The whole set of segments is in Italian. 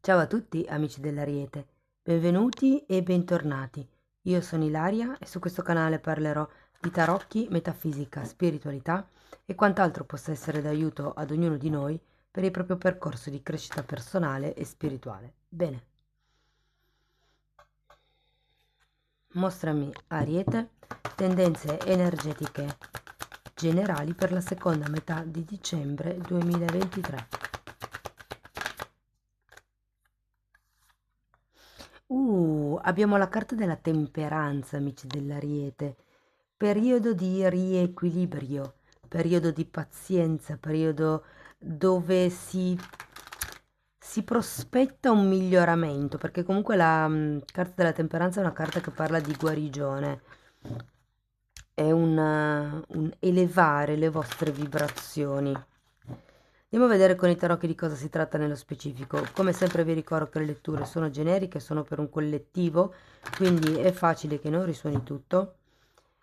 Ciao a tutti amici dell'Ariete, benvenuti e bentornati. Io sono Ilaria e su questo canale parlerò di tarocchi, metafisica, spiritualità e quant'altro possa essere d'aiuto ad ognuno di noi per il proprio percorso di crescita personale e spirituale. Bene, mostrami Ariete, tendenze energetiche generali per la seconda metà di dicembre 2023. Abbiamo la carta della temperanza, amici dell'Ariete. Periodo di riequilibrio, periodo di pazienza, periodo dove si prospetta un miglioramento, perché comunque la carta della temperanza è una carta che parla di guarigione, è un elevare le vostre vibrazioni. Andiamo a vedere con i tarocchi di cosa si tratta nello specifico. Come sempre vi ricordo che le letture sono generiche, sono per un collettivo, quindi è facile che non risuoni tutto.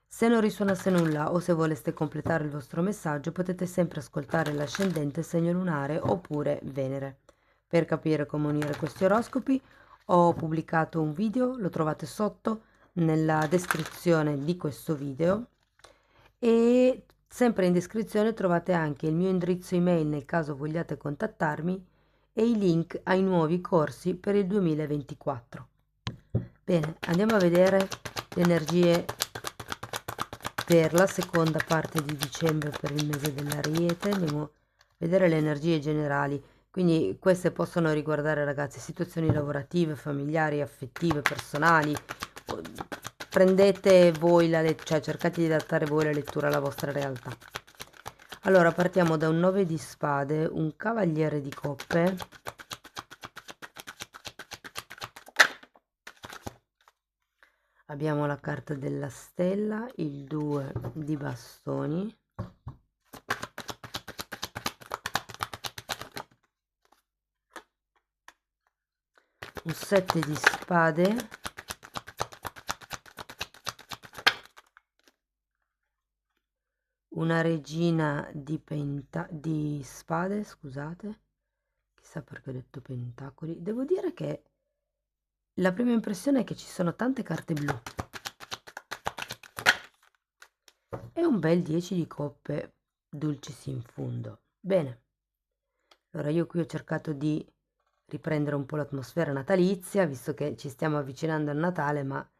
Se non risuonasse nulla o se voleste completare il vostro messaggio, potete sempre ascoltare l'ascendente, segno lunare oppure Venere. Per capire come unire questi oroscopi ho pubblicato un video, lo trovate sotto nella descrizione di questo video e sempre in descrizione trovate anche il mio indirizzo email nel caso vogliate contattarmi e i link ai nuovi corsi per il 2024. Bene, andiamo a vedere le energie per la seconda parte di dicembre per il mese dell'Ariete. Andiamo a vedere le energie generali. Quindi queste possono riguardare, ragazzi, situazioni lavorative, familiari, affettive, personali. Prendete voi la lettura, cioè cercate di adattare voi la lettura alla vostra realtà. Allora, partiamo da un 9 di spade, un cavaliere di coppe, abbiamo la carta della stella, il 2 di bastoni, un 7 di spade, una regina di spade, scusate, chissà perché ho detto pentacoli. Devo dire che la prima impressione è che ci sono tante carte blu. E un bel 10 di coppe, dulcis in fundo. Bene, allora io qui ho cercato di riprendere un po' l'atmosfera natalizia, visto che ci stiamo avvicinando al Natale, ma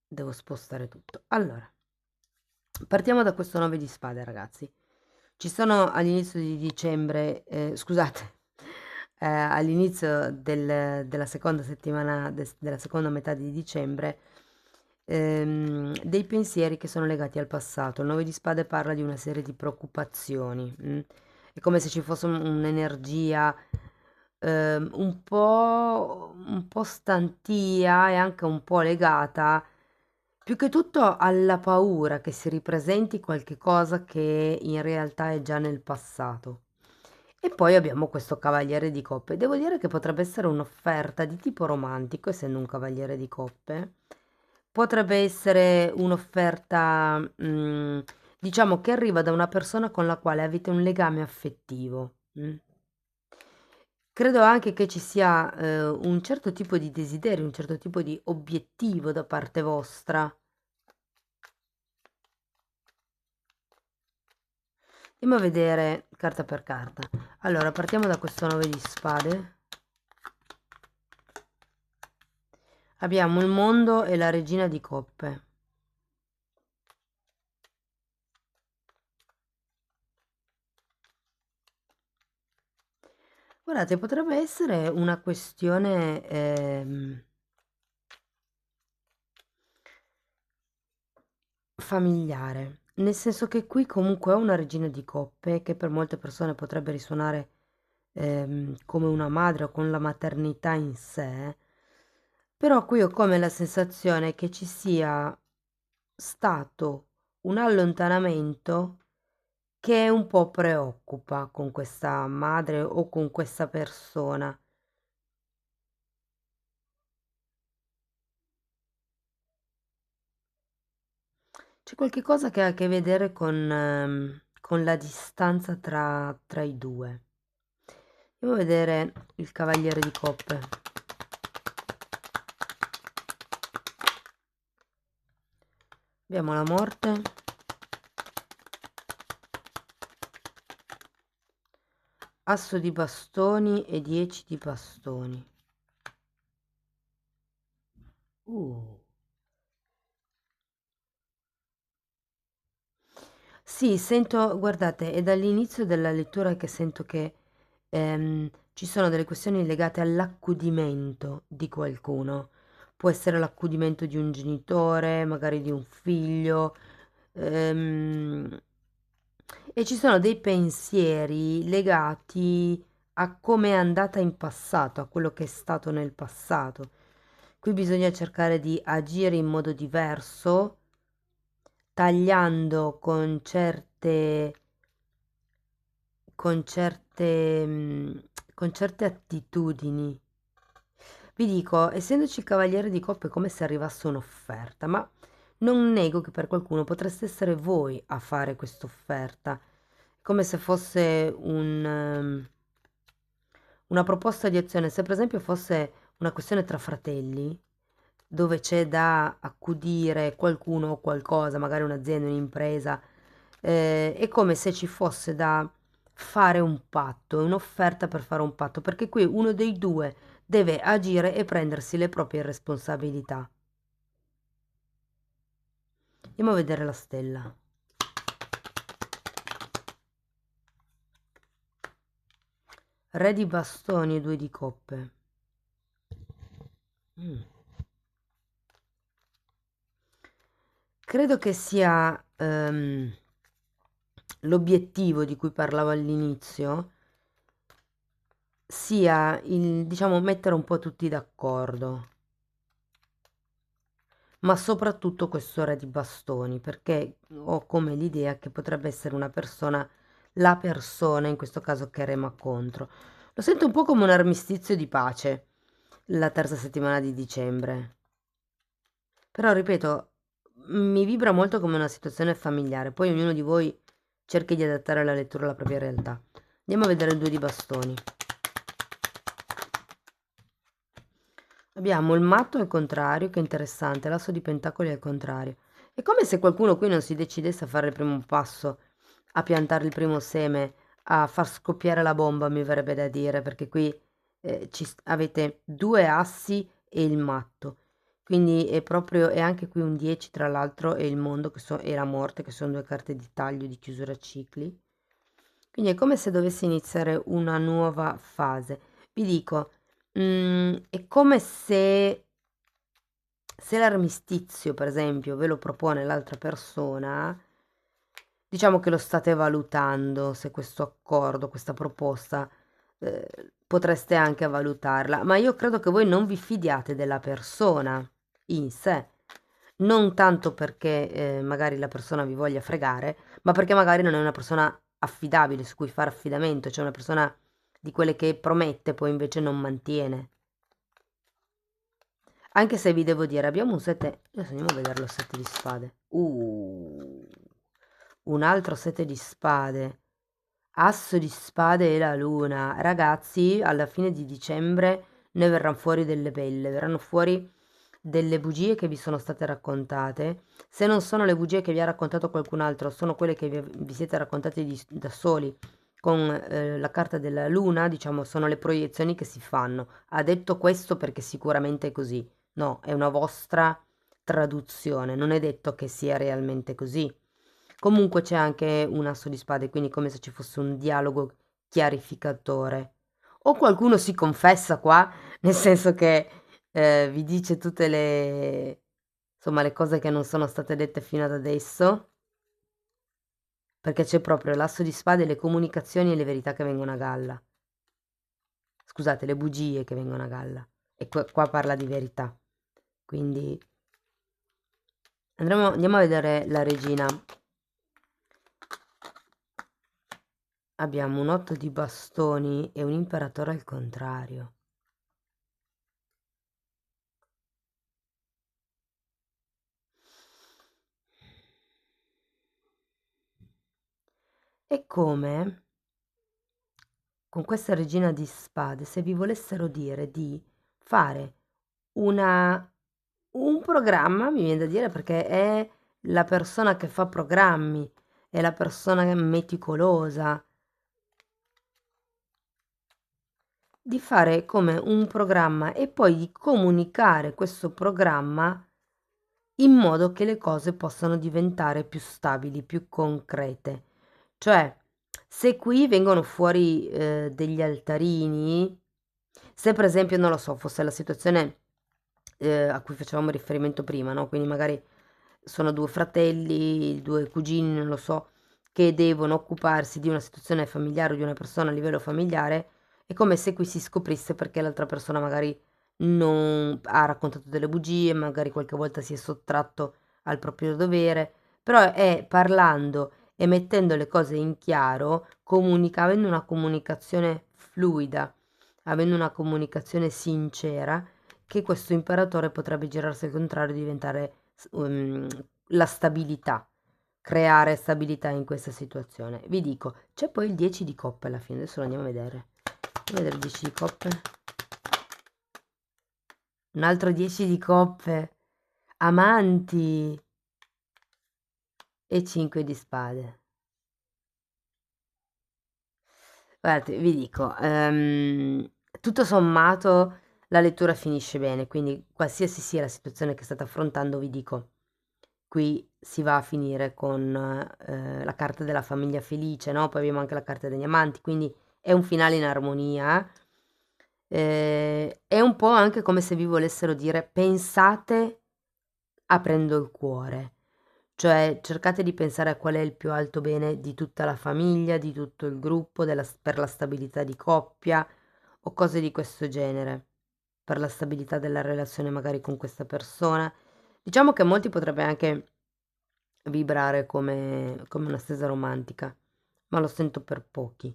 devo spostare tutto. Allora, partiamo da questo 9 di spade, ragazzi. Ci sono all'inizio di dicembre, scusate, all'inizio della seconda settimana, della seconda metà di dicembre, dei pensieri che sono legati al passato. Il 9 di spade parla di una serie di preoccupazioni. È come se ci fosse un'energia un po' stantia e anche un po' legata più che tutto alla paura che si ripresenti qualche cosa che in realtà è già nel passato. E poi abbiamo questo cavaliere di coppe. Devo dire che potrebbe essere un'offerta di tipo romantico, essendo un cavaliere di coppe. Potrebbe essere un'offerta, diciamo, che arriva da una persona con la quale avete un legame affettivo. Credo anche che ci sia un certo tipo di desiderio, un certo tipo di obiettivo da parte vostra. Andiamo a vedere carta per carta. Allora, partiamo da questo 9 di spade. Abbiamo il mondo e la regina di coppe. Guardate, potrebbe essere una questione familiare, nel senso che qui comunque è una regina di coppe che per molte persone potrebbe risuonare come una madre o con la maternità in sé, però qui ho come la sensazione che ci sia stato un allontanamento che un po' preoccupa con questa madre o con questa persona. C'è qualche cosa che ha a che vedere con la distanza tra i due. Andiamo a vedere il cavaliere di coppe. Abbiamo la morte, asso di bastoni e 10 di bastoni. Sì, sento, guardate, è dall'inizio della lettura che sento che ci sono delle questioni legate all'accudimento di qualcuno. Può essere l'accudimento di un genitore, magari di un figlio, ehm, e ci sono dei pensieri legati a come è andata in passato, a quello che è stato nel passato. Qui bisogna cercare di agire in modo diverso, tagliando con certe, con certe attitudini. Vi dico, essendoci il Cavaliere di Coppe è come se arrivasse un'offerta, ma non nego che per qualcuno potreste essere voi a fare questa offerta, come se fosse una proposta di azione. Se per esempio fosse una questione tra fratelli, dove c'è da accudire qualcuno o qualcosa, magari un'azienda, un'impresa, è come se ci fosse da fare un patto, un'offerta per fare un patto, perché qui uno dei due deve agire e prendersi le proprie responsabilità. Andiamo a vedere la stella. Re di bastoni e 2 di coppe. Mm. Credo che sia l'obiettivo di cui parlavo all'inizio, sia il, diciamo, mettere un po' tutti d'accordo, ma soprattutto questo re di bastoni, perché ho come l'idea che potrebbe essere una persona, la persona in questo caso che rema contro. Lo sento un po' come un armistizio di pace, la terza settimana di dicembre. Però, ripeto, mi vibra molto come una situazione familiare, poi ognuno di voi cerchi di adattare la lettura alla propria realtà. Andiamo a vedere il 2 di bastoni. Abbiamo il matto al contrario, che è interessante, l'asso di pentacoli al contrario. È come se qualcuno qui non si decidesse a fare il primo passo, a piantare il primo seme, a far scoppiare la bomba, mi verrebbe da dire, perché qui avete due assi e il matto. Quindi è proprio, e anche qui un 10 tra l'altro e il mondo e la morte, che sono due carte di taglio, di chiusura cicli. Quindi è come se dovesse iniziare una nuova fase. Vi dico, è come se l'armistizio, per esempio, ve lo propone l'altra persona, diciamo che lo state valutando, se questo accordo, questa proposta, potreste anche valutarla, ma io credo che voi non vi fidiate della persona in sé, non tanto perché magari la persona vi voglia fregare, ma perché magari non è una persona affidabile su cui fare affidamento, cioè una persona di quelle che promette poi invece non mantiene. Anche se vi devo dire, abbiamo un 7. Adesso andiamo a vedere lo 7 di spade. Un altro 7 di spade. Asso di spade e la luna. Ragazzi, alla fine di dicembre ne verranno fuori delle belle, verranno fuori delle bugie che vi sono state raccontate. Se non sono le bugie che vi ha raccontato qualcun altro, sono quelle che vi siete raccontate da soli. Con la carta della luna, diciamo, sono le proiezioni che si fanno. Ha detto questo perché sicuramente è così. No, è una vostra traduzione, non è detto che sia realmente così. Comunque c'è anche un asso di spade, quindi come se ci fosse un dialogo chiarificatore. O qualcuno si confessa qua, nel senso che vi dice tutte insomma, le cose che non sono state dette fino ad adesso, perché c'è proprio l'asso di spade, le comunicazioni e le verità che vengono a galla. Scusate, le bugie che vengono a galla. E qua parla di verità. Quindi andiamo a vedere la regina. Abbiamo un 8 di bastoni e un imperatore al contrario. È come con questa regina di spade, se vi volessero dire di fare una, un programma, mi viene da dire, perché è la persona che fa programmi, è la persona meticolosa, di fare come un programma e poi di comunicare questo programma in modo che le cose possano diventare più stabili, più concrete. Cioè, se qui vengono fuori degli altarini, se per esempio, non lo so, fosse la situazione a cui facevamo riferimento prima, no? Quindi magari sono due fratelli, due cugini, non lo so, che devono occuparsi di una situazione familiare o di una persona a livello familiare, è come se qui si scoprisse perché l'altra persona magari non ha raccontato delle bugie, magari qualche volta si è sottratto al proprio dovere, però è parlando e mettendo le cose in chiaro, avendo una comunicazione fluida, avendo una comunicazione sincera, che questo imperatore potrebbe girarsi al contrario e diventare la stabilità, creare stabilità in questa situazione. Vi dico, c'è poi il 10 di coppe alla fine, adesso lo andiamo a vedere. Andiamo a vedere il 10 di coppe. Un altro 10 di coppe, amanti e 5 di spade. Guardate, vi dico, tutto sommato la lettura finisce bene, quindi qualsiasi sia la situazione che state affrontando, vi dico, qui si va a finire con la carta della famiglia felice, no? Poi abbiamo anche la carta degli amanti, quindi è un finale in armonia. È un po' anche come se vi volessero dire pensate aprendo il cuore, cioè cercate di pensare a qual è il più alto bene di tutta la famiglia, di tutto il gruppo, per la stabilità di coppia o cose di questo genere, per la stabilità della relazione magari con questa persona. Diciamo che a molti potrebbe anche vibrare come una stesa romantica, ma lo sento per pochi.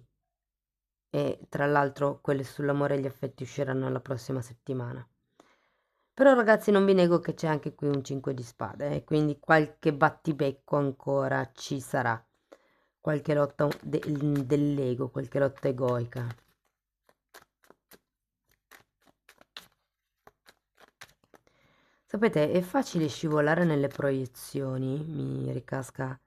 E tra l'altro quelle sull'amore e gli affetti usciranno la prossima settimana. Però ragazzi non vi nego che c'è anche qui un 5 di spade, quindi qualche battibecco ancora ci sarà, qualche lotta dell'ego, qualche lotta egoica. Sapete, è facile scivolare nelle proiezioni, mi ricasca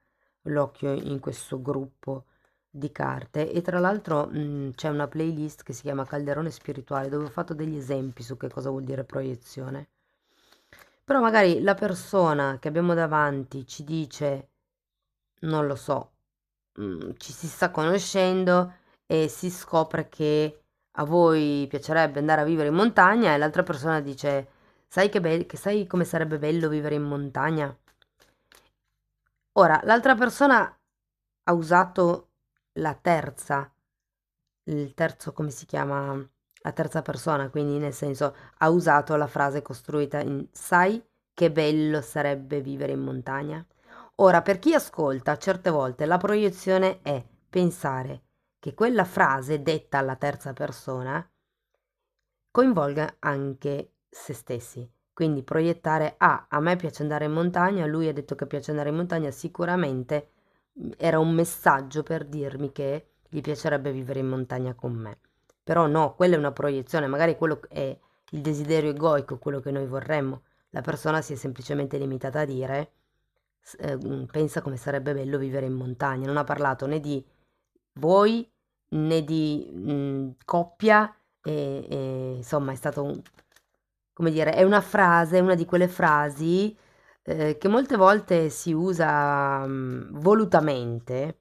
l'occhio in questo gruppo di carte e tra l'altro c'è una playlist che si chiama Calderone Spirituale dove ho fatto degli esempi su che cosa vuol dire proiezione. Però magari la persona che abbiamo davanti ci dice, non lo so, ci si sta conoscendo e si scopre che a voi piacerebbe andare a vivere in montagna e l'altra persona dice, sai come sarebbe bello vivere in montagna? Ora, l'altra persona ha usato la terza, il terzo, come si chiama? La terza persona, quindi nel senso ha usato la frase costruita in sai che bello sarebbe vivere in montagna? Ora, per chi ascolta, certe volte la proiezione è pensare che quella frase detta alla terza persona coinvolga anche se stessi. Quindi proiettare, ah, a me piace andare in montagna, lui ha detto che piace andare in montagna, sicuramente era un messaggio per dirmi che gli piacerebbe vivere in montagna con me. Però no, quella è una proiezione, magari quello è il desiderio egoico, quello che noi vorremmo. La persona si è semplicemente limitata a dire, pensa come sarebbe bello vivere in montagna. Non ha parlato né di voi né di coppia insomma è stato come dire, è una frase, una di quelle frasi che molte volte si usa volutamente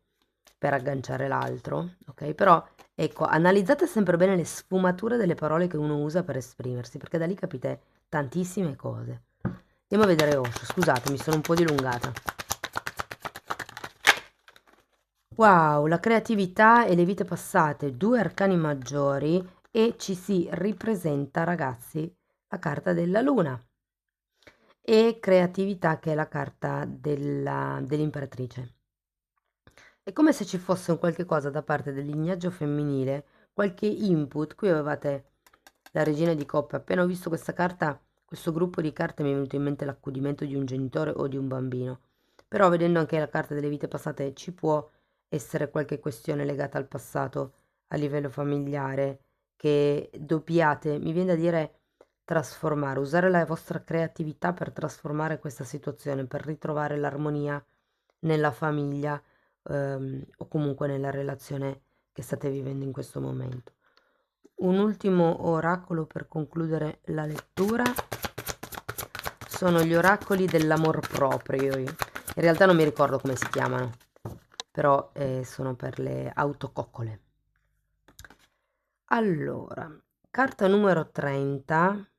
per agganciare l'altro, ok? Però ecco, analizzate sempre bene le sfumature delle parole che uno usa per esprimersi, perché da lì capite tantissime cose. Andiamo a vedere Osho, scusate, mi sono un po' dilungata. Wow, la creatività e le vite passate, due arcani maggiori e ci si ripresenta, ragazzi, la carta della luna e creatività che è la carta dell'imperatrice. È come se ci fosse un qualche cosa da parte del lignaggio femminile, qualche input. Qui avevate la regina di coppe. Appena ho visto questa carta, questo gruppo di carte mi è venuto in mente l'accudimento di un genitore o di un bambino. Però vedendo anche la carta delle vite passate ci può essere qualche questione legata al passato a livello familiare che dobbiate, mi viene da dire, trasformare, usare la vostra creatività per trasformare questa situazione, per ritrovare l'armonia nella famiglia, o comunque nella relazione che state vivendo in questo momento. Un ultimo oracolo per concludere la lettura sono gli oracoli dell'amor proprio. In realtà non mi ricordo come si chiamano, però sono per le autococcole. Allora, carta numero 30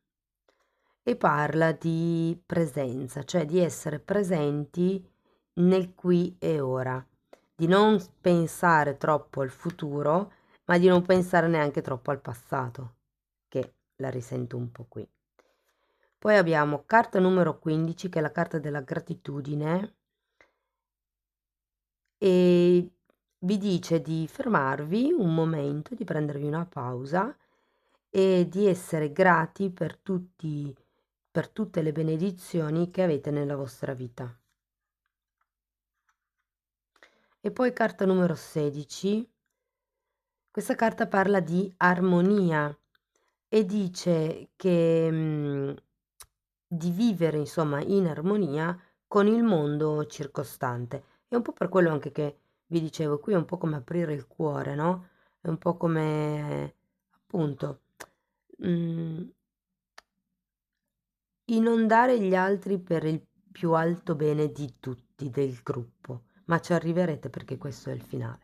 e parla di presenza, cioè di essere presenti nel qui e ora, di non pensare troppo al futuro, ma di non pensare neanche troppo al passato, che la risento un po' qui. Poi abbiamo carta numero 15, che è la carta della gratitudine, e vi dice di fermarvi un momento, di prendervi una pausa e di essere grati per tutte le benedizioni che avete nella vostra vita. E poi carta numero 16, questa carta parla di armonia e dice che di vivere insomma in armonia con il mondo circostante. È un po' per quello anche che vi dicevo, qui è un po' come aprire il cuore, no? È un po' come appunto mm, inondare gli altri per il più alto bene di tutti, del gruppo, ma ci arriverete perché questo è il finale.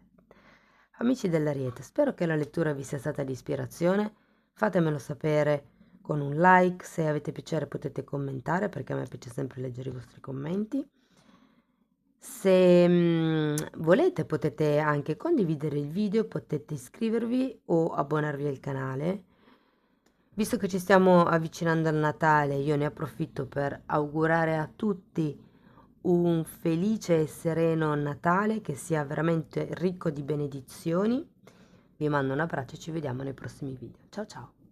Amici dell'Ariete, spero che la lettura vi sia stata di ispirazione, fatemelo sapere con un like, se avete piacere potete commentare perché a me piace sempre leggere i vostri commenti. Se volete potete anche condividere il video, potete iscrivervi o abbonarvi al canale. Visto che ci stiamo avvicinando al Natale, io ne approfitto per augurare a tutti un felice e sereno Natale che sia veramente ricco di benedizioni. Vi mando un abbraccio e ci vediamo nei prossimi video. Ciao ciao!